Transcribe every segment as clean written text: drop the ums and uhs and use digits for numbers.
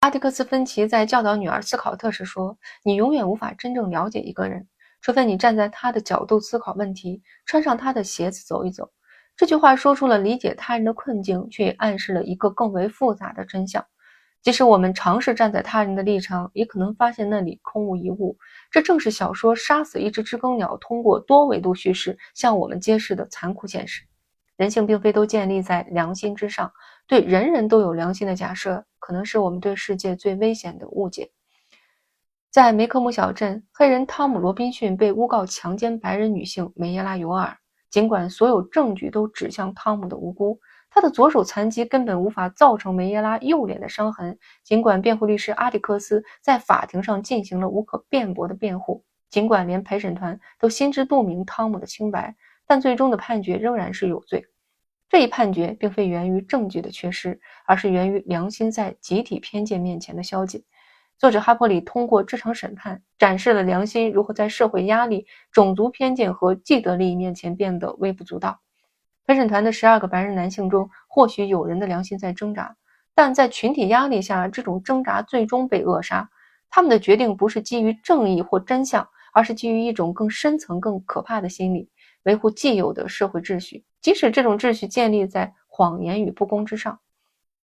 阿迪克斯芬奇在教导女儿斯考特时说：“你永远无法真正了解一个人，除非你站在他的角度思考问题，穿上他的鞋子走一走。”这句话说出了理解他人的困境，却也暗示了一个更为复杂的真相。即使我们尝试站在他人的立场，也可能发现那里空无一物。这正是小说《杀死一只知更鸟》通过多维度叙事向我们揭示的残酷现实。人性并非都建立在良心之上，对人人都有良心的假设，可能是我们对世界最危险的误解。在梅科姆小镇，黑人汤姆·罗宾逊被诬告强奸白人女性梅耶拉·尤尔。尽管所有证据都指向汤姆的无辜，他的左手残疾根本无法造成梅耶拉右脸的伤痕。尽管辩护律师阿蒂克斯在法庭上进行了无可辩驳的辩护，尽管连陪审团都心知肚明汤姆的清白，但最终的判决仍然是有罪。这一判决并非源于证据的缺失，而是源于良心在集体偏见面前的消解。作者哈珀里通过这场审判展示了良心如何在社会压力、种族偏见和既得利益面前变得微不足道。陪审团的12个白人男性中，或许有人的良心在挣扎，但在群体压力下，这种挣扎最终被扼杀。他们的决定不是基于正义或真相，而是基于一种更深层、更可怕的心理，维护既有的社会秩序，即使这种秩序建立在谎言与不公之上。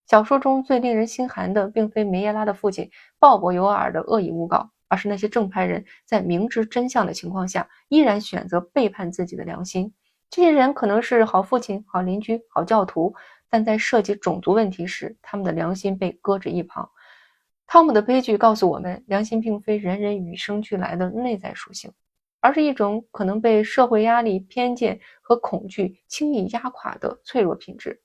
小说中最令人心寒的，并非梅耶拉的父亲鲍勃·尤尔的恶意诬告，而是那些正派人在明知真相的情况下，依然选择背叛自己的良心。这些人可能是好父亲、好邻居、好教徒，但在涉及种族问题时，他们的良心被搁置一旁。汤姆的悲剧告诉我们，良心并非人人与生俱来的内在属性，而是一种可能被社会压力、偏见和恐惧轻易压垮的脆弱品质。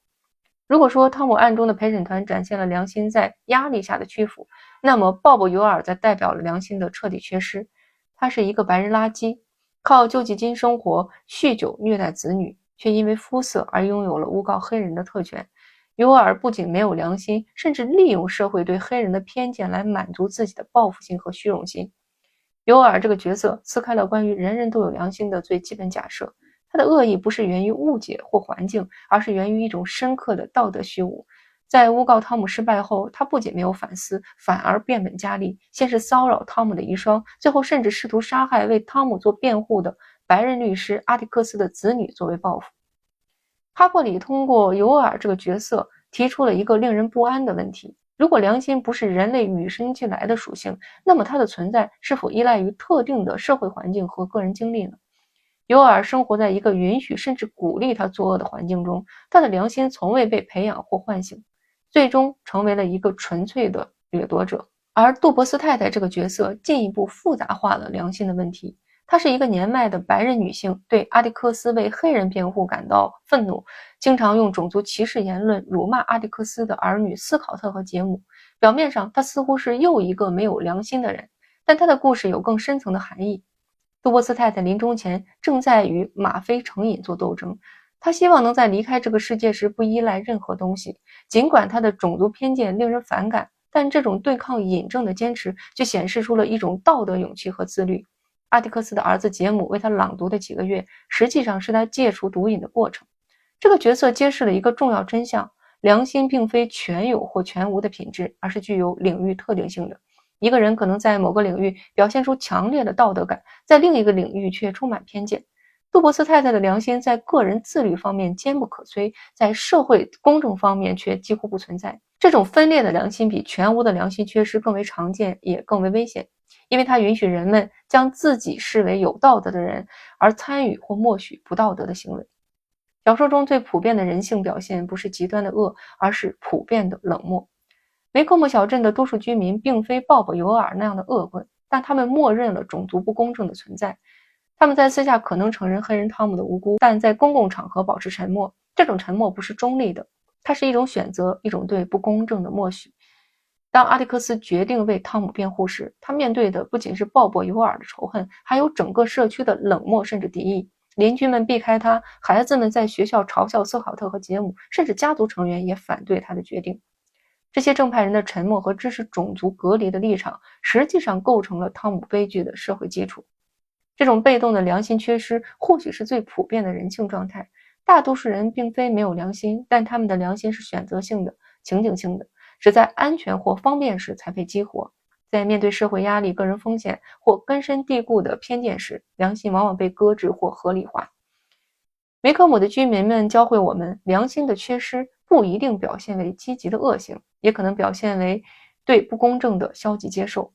如果说汤姆案中的陪审团展现了良心在压力下的屈服，那么鲍勃·尤尔则代表了良心的彻底缺失。他是一个白人垃圾，靠救济金生活，酗酒虐待子女，却因为肤色而拥有了诬告黑人的特权。尤尔不仅没有良心，甚至利用社会对黑人的偏见来满足自己的报复心和虚荣心。尤尔这个角色撕开了关于人人都有良心的最基本假设，他的恶意不是源于误解或环境，而是源于一种深刻的道德虚无。在诬告汤姆失败后，他不仅没有反思，反而变本加厉，先是骚扰汤姆的遗孀，最后甚至试图杀害为汤姆做辩护的白人律师阿蒂克斯的子女作为报复。哈珀里通过尤尔这个角色提出了一个令人不安的问题：如果良心不是人类与生俱来的属性，那么它的存在是否依赖于特定的社会环境和个人经历呢？尤尔生活在一个允许甚至鼓励他作恶的环境中，他的良心从未被培养或唤醒，最终成为了一个纯粹的掠夺者。而杜博斯太太这个角色进一步复杂化了良心的问题。她是一个年迈的白人女性，对阿迪克斯为黑人辩护感到愤怒，经常用种族歧视言论辱骂阿迪克斯的儿女斯考特和杰姆。表面上，她似乎是又一个没有良心的人，但她的故事有更深层的含义。杜博斯太太临终前正在与吗啡成瘾做斗争，她希望能在离开这个世界时不依赖任何东西。尽管她的种族偏见令人反感，但这种对抗瘾症的坚持却显示出了一种道德勇气和自律。阿迪克斯的儿子杰姆为他朗读的几个月，实际上是他戒除毒瘾的过程。这个角色揭示了一个重要真相：良心并非全有或全无的品质，而是具有领域特定性的。一个人可能在某个领域表现出强烈的道德感，在另一个领域却充满偏见。杜博斯太太的良心在个人自律方面坚不可摧，在社会公正方面却几乎不存在。这种分裂的良心比全无的良心缺失更为常见，也更为危险，因为它允许人们将自己视为有道德的人，而参与或默许不道德的行为。小说中最普遍的人性表现不是极端的恶，而是普遍的冷漠。梅科姆小镇的多数居民并非鲍勃·尤尔那样的恶棍，但他们默认了种族不公正的存在。他们在私下可能承认黑人汤姆的无辜，但在公共场合保持沉默。这种沉默不是中立的，它是一种选择，一种对不公正的默许。当阿迪克斯决定为汤姆辩护时，他面对的不仅是鲍勃·尤尔的仇恨，还有整个社区的冷漠甚至敌意。邻居们避开他，孩子们在学校嘲笑斯考特和杰姆，甚至家族成员也反对他的决定。这些正派人的沉默和支持种族隔离的立场，实际上构成了汤姆悲剧的社会基础。这种被动的良心缺失，或许是最普遍的人性状态。大多数人并非没有良心，但他们的良心是选择性的、情景性的。只在安全或方便时才被激活。在面对社会压力、个人风险或根深蒂固的偏见时，良心往往被搁置或合理化。梅克姆的居民们教会我们，良心的缺失不一定表现为积极的恶行，也可能表现为对不公正的消极接受。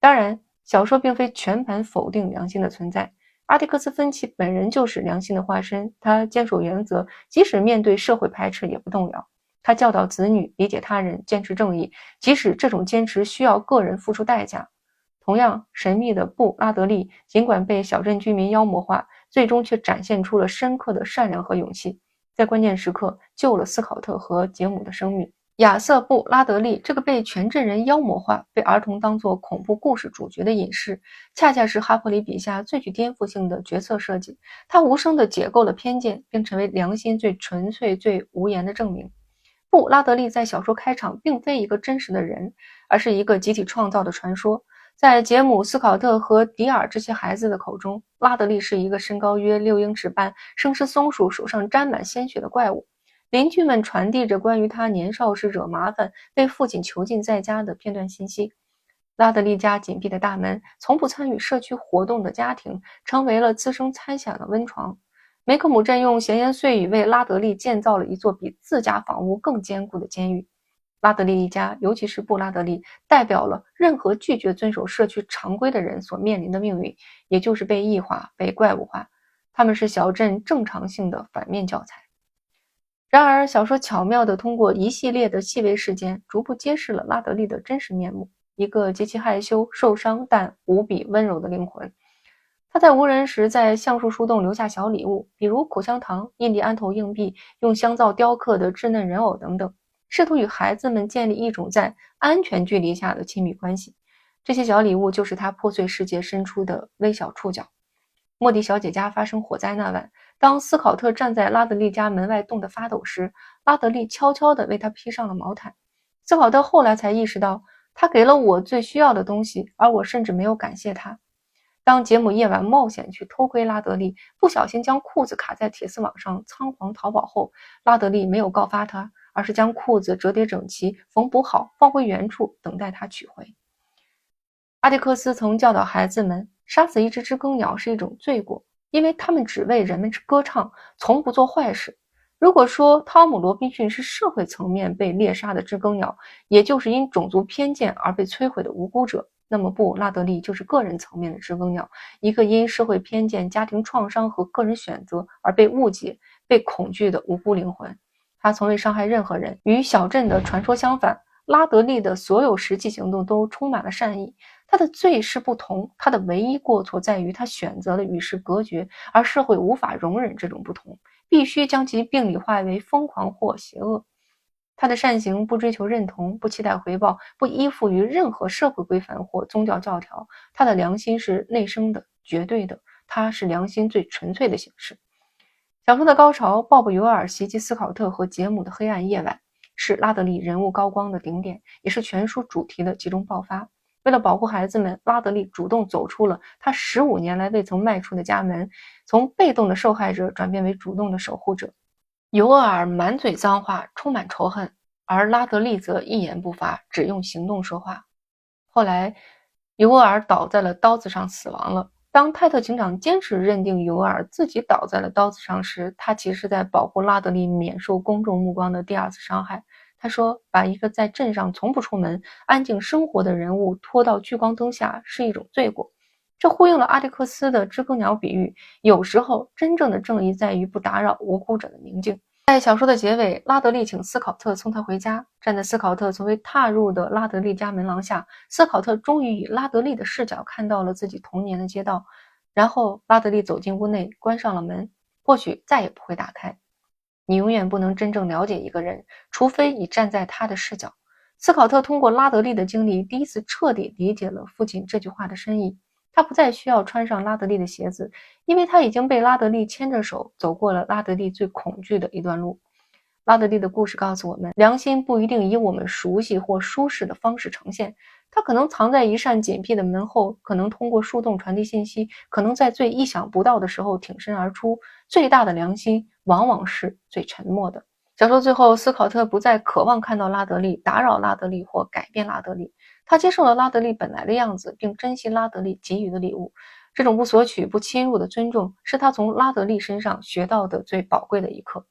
当然，小说并非全盘否定良心的存在。阿蒂克斯·芬奇本人就是良心的化身，他坚守原则，即使面对社会排斥也不动摇。他教导子女理解他人，坚持正义，即使这种坚持需要个人付出代价。同样，神秘的布拉德利尽管被小镇居民妖魔化，最终却展现出了深刻的善良和勇气，在关键时刻救了斯考特和杰姆的生命。亚瑟·布拉德利这个被全镇人妖魔化、被儿童当作恐怖故事主角的隐士，恰恰是哈珀里笔下最具颠覆性的角色设计。他无声地解构了偏见，并成为良心最纯粹、最无言的证明。布拉德利在小说开场并非一个真实的人，而是一个集体创造的传说。在杰姆、斯考特和迪尔这些孩子的口中，拉德利是一个身高约6英尺半、生吃松鼠、手上沾满鲜血的怪物。邻居们传递着关于他年少时惹麻烦、被父亲囚禁在家的片段信息。拉德利家紧闭的大门，从不参与社区活动的家庭，成为了滋生猜想的温床。梅克姆镇用闲言碎语为拉德利建造了一座比自家房屋更坚固的监狱。拉德利一家，尤其是布拉德利，代表了任何拒绝遵守社区常规的人所面临的命运，也就是被异化、被怪物化。他们是小镇正常性的反面教材。然而，小说巧妙地通过一系列的细微事件，逐步揭示了拉德利的真实面目，一个极其害羞、受伤但无比温柔的灵魂。他在无人时在橡树树洞留下小礼物，比如口香糖、印第安头硬币、用香皂雕刻的稚嫩人偶等等，试图与孩子们建立一种在安全距离下的亲密关系。这些小礼物就是他破碎世界伸出的微小触角。莫迪小姐家发生火灾那晚，当斯考特站在拉德利家门外冻得发抖时，拉德利悄悄地为他披上了毛毯。斯考特后来才意识到，他给了我最需要的东西，而我甚至没有感谢他。当杰姆夜晚冒险去偷窥拉德利，不小心将裤子卡在铁丝网上，仓皇逃跑后，拉德利没有告发他，而是将裤子折叠整齐，缝补好，放回原处，等待他取回。阿蒂克斯曾教导孩子们，杀死一只知更鸟是一种罪过，因为他们只为人们歌唱，从不做坏事。如果说汤姆·罗宾逊是社会层面被猎杀的知更鸟，也就是因种族偏见而被摧毁的无辜者，那么布拉德利就是个人层面的知更鸟，一个因社会偏见、家庭创伤和个人选择而被误解、被恐惧的无辜灵魂。他从未伤害任何人，与小镇的传说相反，拉德利的所有实际行动都充满了善意。他的罪是不同，他的唯一过错在于他选择了与世隔绝，而社会无法容忍这种不同，必须将其病理化为疯狂或邪恶。他的善行不追求认同，不期待回报，不依附于任何社会规范或宗教教条。他的良心是内生的、绝对的，他是良心最纯粹的形式。小说的高潮，鲍勃·尤尔袭击斯考特和杰姆的黑暗夜晚，是拉德利人物高光的顶点，也是全书主题的集中爆发。为了保护孩子们，拉德利主动走出了他15年来未曾迈出的家门，从被动的受害者转变为主动的守护者。尤尔满嘴脏话，充满仇恨，而拉德利则一言不发，只用行动说话。后来，尤尔倒在了刀子上死亡了。当泰特警长坚持认定尤尔自己倒在了刀子上时，他其实在保护拉德利免受公众目光的第二次伤害。他说，把一个在镇上从不出门、安静生活的人物拖到聚光灯下是一种罪过。这呼应了阿蒂克斯的知更鸟比喻，有时候真正的正义在于不打扰无辜者的宁静。在小说的结尾，拉德利请斯考特送他回家。站在斯考特从未踏入的拉德利家门廊下，斯考特终于以拉德利的视角看到了自己童年的街道。然后拉德利走进屋内，关上了门，或许再也不会打开。你永远不能真正了解一个人，除非你站在他的视角。斯考特通过拉德利的经历，第一次彻底理解了父亲这句话的深意。他不再需要穿上拉德利的鞋子，因为他已经被拉德利牵着手走过了拉德利最恐惧的一段路。拉德利的故事告诉我们，良心不一定以我们熟悉或舒适的方式呈现，它可能藏在一扇紧闭的门后，可能通过树洞传递信息，可能在最意想不到的时候挺身而出。最大的良心往往是最沉默的。小说最后，斯考特不再渴望看到拉德利，打扰拉德利或改变拉德利。他接受了拉德利本来的样子，并珍惜拉德利给予的礼物。这种不索取、不侵入的尊重，是他从拉德利身上学到的最宝贵的一课。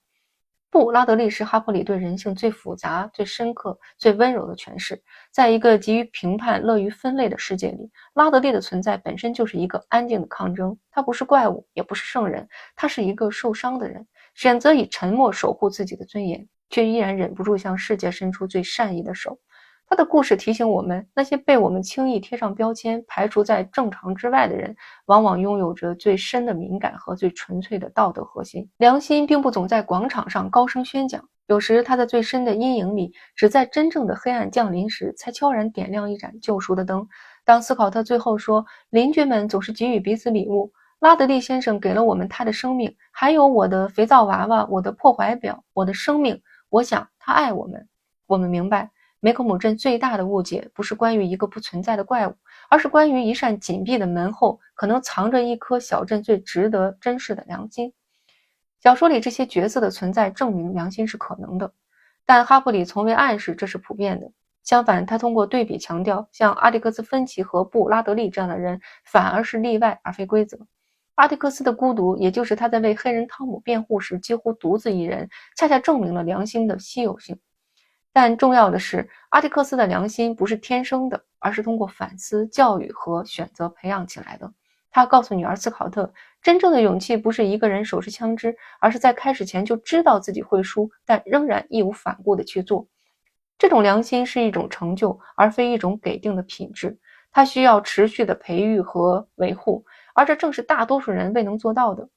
不，拉德利是哈珀里对人性最复杂、最深刻、最温柔的诠释。在一个急于评判、乐于分类的世界里，拉德利的存在本身就是一个安静的抗争。他不是怪物，也不是圣人，他是一个受伤的人，选择以沉默守护自己的尊严，却依然忍不住向世界伸出最善意的手。他的故事提醒我们，那些被我们轻易贴上标签、排除在正常之外的人，往往拥有着最深的敏感和最纯粹的道德核心。良心并不总在广场上高声宣讲，有时它在最深的阴影里，只在真正的黑暗降临时，才悄然点亮一盏救赎的灯。当斯考特最后说：“邻居们总是给予彼此礼物，拉德利先生给了我们他的生命，还有我的肥皂娃娃，我的破怀表，我的生命。我想他爱我们。”我们明白。梅克姆镇最大的误解不是关于一个不存在的怪物，而是关于一扇紧闭的门后可能藏着一颗小镇最值得珍视的良心。小说里这些角色的存在证明良心是可能的，但哈珀里从未暗示这是普遍的。相反，他通过对比强调，像阿蒂克斯·芬奇和布拉德利这样的人反而是例外而非规则。阿蒂克斯的孤独，也就是他在为黑人汤姆辩护时几乎独自一人，恰恰证明了良心的稀有性。但重要的是，阿蒂克斯的良心不是天生的，而是通过反思、教育和选择培养起来的。他告诉女儿斯考特，真正的勇气不是一个人手持枪支，而是在开始前就知道自己会输，但仍然义无反顾地去做。这种良心是一种成就，而非一种给定的品质。它需要持续的培育和维护，而这正是大多数人未能做到的。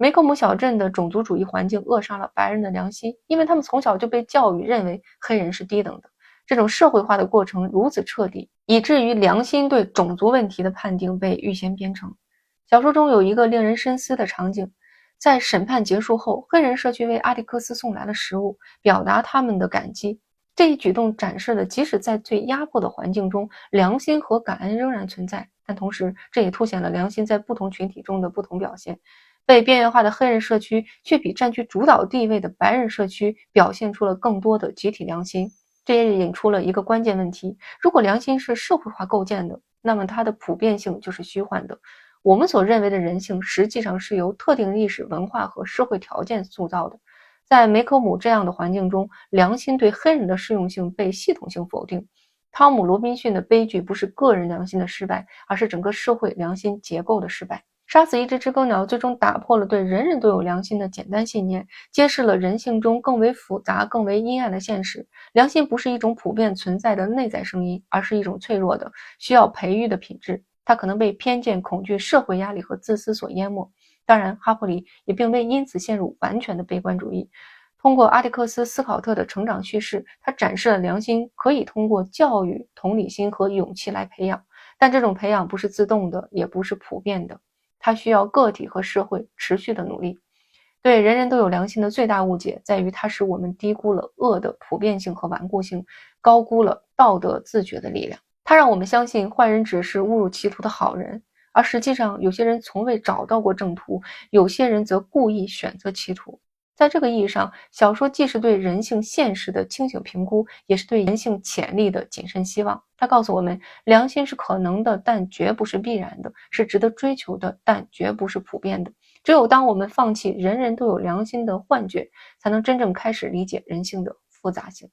梅克姆小镇的种族主义环境扼杀了白人的良心，因为他们从小就被教育认为黑人是低等的。这种社会化的过程如此彻底，以至于良心对种族问题的判定被预先编程。小说中有一个令人深思的场景，在审判结束后，黑人社区为阿蒂克斯送来了食物，表达他们的感激。这一举动展示了即使在最压迫的环境中，良心和感恩仍然存在，但同时这也凸显了良心在不同群体中的不同表现。被边缘化的黑人社区却比占据主导地位的白人社区表现出了更多的集体良心。这也引出了一个关键问题：如果良心是社会化构建的，那么它的普遍性就是虚幻的。我们所认为的人性实际上是由特定历史文化和社会条件塑造的。在梅克姆这样的环境中，良心对黑人的适用性被系统性否定。汤姆·罗宾逊的悲剧不是个人良心的失败，而是整个社会良心结构的失败。杀死一只知更鸟最终打破了对人人都有良心的简单信念，揭示了人性中更为复杂、更为阴暗的现实。良心不是一种普遍存在的内在声音，而是一种脆弱的、需要培育的品质。它可能被偏见、恐惧、社会压力和自私所淹没。当然，哈珀里也并未因此陷入完全的悲观主义。通过阿蒂克斯·斯考特的成长叙事，他展示了良心可以通过教育、同理心和勇气来培养，但这种培养不是自动的，也不是普遍的。它需要个体和社会持续的努力。对人人都有良心的最大误解在于，它使我们低估了恶的普遍性和顽固性，高估了道德自觉的力量。它让我们相信坏人只是误入歧途的好人，而实际上有些人从未找到过正途，有些人则故意选择歧途。在这个意义上，小说既是对人性现实的清醒评估，也是对人性潜力的谨慎希望。它告诉我们，良心是可能的，但绝不是必然的，是值得追求的，但绝不是普遍的。只有当我们放弃人人都有良心的幻觉，才能真正开始理解人性的复杂性。